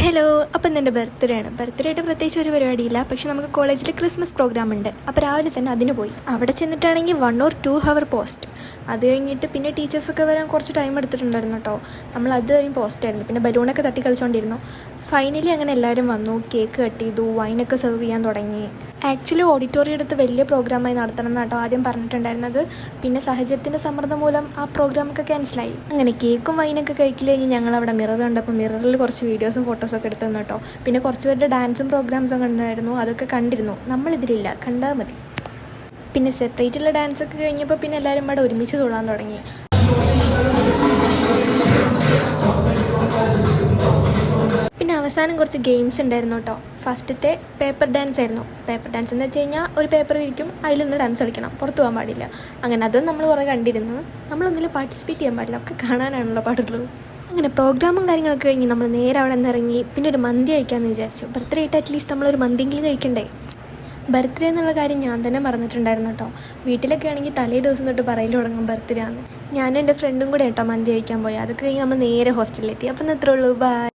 Hello, അപ്പം എൻ്റെ birthday ആണ്. ബർത്ത്ഡേ ആയിട്ട് പ്രത്യേകിച്ച് ഒരു പരിപാടിയില്ല. പക്ഷെ നമുക്ക് കോളേജിൽ ക്രിസ്മസ് പ്രോഗ്രാം ഉണ്ട്. അപ്പോൾ രാവിലെ തന്നെ അതിന് പോയി. അവിടെ ചെന്നിട്ടാണെങ്കിൽ 1 or 2 hour പോസ്റ്റ്. അത് കഴിഞ്ഞിട്ട് പിന്നെ ടീച്ചേഴ്സൊക്കെ വരാൻ കുറച്ച് ടൈം എടുത്തിട്ടുണ്ടായിരുന്നു കേട്ടോ. നമ്മൾ അത് കഴിഞ്ഞ് പോസ്റ്റായിരുന്നു. പിന്നെ ബലൂണൊക്കെ തട്ടി കളിച്ചുകൊണ്ടിരുന്നു. ഫൈനലി അങ്ങനെ എല്ലാവരും വന്നു. കേക്ക് കട്ട് ചെയ്തു, വൈനൊക്കെ സെർവ് ചെയ്യാൻ തുടങ്ങി. ആക്ച്വലി ഓഡിറ്റോറിയം എടുത്ത് വലിയ പ്രോഗ്രാമായി നടത്തണം എന്നാട്ടോ ആദ്യം പറഞ്ഞിട്ടുണ്ടായിരുന്നത്. പിന്നെ സാഹചര്യത്തിൻ്റെ സമ്മർദ്ദം മൂലം ആ പ്രോഗ്രാമൊക്കെ ക്യാൻസലായി. അങ്ങനെ കേക്കും വൈനൊക്കെ കഴിക്കൽ കഴിഞ്ഞ് ഞങ്ങളവിടെ മിറർ കണ്ടപ്പോൾ മിററിൽ കുറച്ച് വീഡിയോസും ഫോട്ടോസൊക്കെ എടുത്തു തന്നു കേട്ടോ. പിന്നെ കുറച്ച് പേരുടെ ഡാൻസും പ്രോഗ്രാംസും കണ്ടായിരുന്നു. അതൊക്കെ കണ്ടിരുന്നു. നമ്മളിതിലില്ല, കണ്ടാൽ മതി. പിന്നെ സെപ്പറേറ്റുള്ള ഡാൻസൊക്കെ കഴിഞ്ഞപ്പോൾ പിന്നെ എല്ലാവരും ഇവിടെ ഒരുമിച്ച് തൊഴാൻ തുടങ്ങി. പിന്നെ അവസാനം കുറച്ച് ഗെയിംസ് ഉണ്ടായിരുന്നു കേട്ടോ. ഫസ്റ്റത്തെ പേപ്പർ ഡാൻസ് ആയിരുന്നു. പേപ്പർ ഡാൻസ് എന്ന് വെച്ച് കഴിഞ്ഞാൽ ഒരു പേപ്പർ വിരിക്കും, അതിലൊന്ന് ഡാൻസ് കളിക്കണം, പുറത്തു പോകാൻ പാടില്ല. അങ്ങനെ അതും നമ്മൾ കുറേ കണ്ടിരുന്നു. നമ്മളൊന്നിലും പാർട്ടിസിപ്പേറ്റ് ചെയ്യാൻ പാടില്ല, ഒക്കെ കാണാനാണല്ലോ പാടുള്ളൂ. അങ്ങനെ പ്രോഗ്രാമും കാര്യങ്ങളൊക്കെ കഴിഞ്ഞ് നമ്മൾ നേരെ അവിടെ നിന്ന് ഇറങ്ങി. പിന്നെ ഒരു മന്തി കഴിക്കാമെന്ന് വിചാരിച്ചു. ബർത്ത്ഡേ ആയിട്ട് അറ്റ്ലീസ്റ്റ് നമ്മളൊരു മന്തിയെങ്കിലും കഴിക്കണ്ടേ. ബർത്ത്ഡേ എന്നുള്ള കാര്യം ഞാൻ തന്നെ മറന്നിട്ടുണ്ടായിരുന്നു കേട്ടോ. വീട്ടിലൊക്കെ ആണെങ്കിൽ തലേ ദിവസം തൊട്ട് പറയൽ തുടങ്ങും ബർത്ത്ഡേ ആണ്. ഞാനും എൻ്റെ ഫ്രണ്ടും കൂടെ കേട്ടോ മന്തി കഴിക്കാൻ പോയി. അതൊക്കെ കഴിഞ്ഞ് നമ്മൾ നേരെ ഹോസ്റ്റലിലെത്തി. അപ്പം ഇത്രേ ഉള്ളൂ, ബൈ.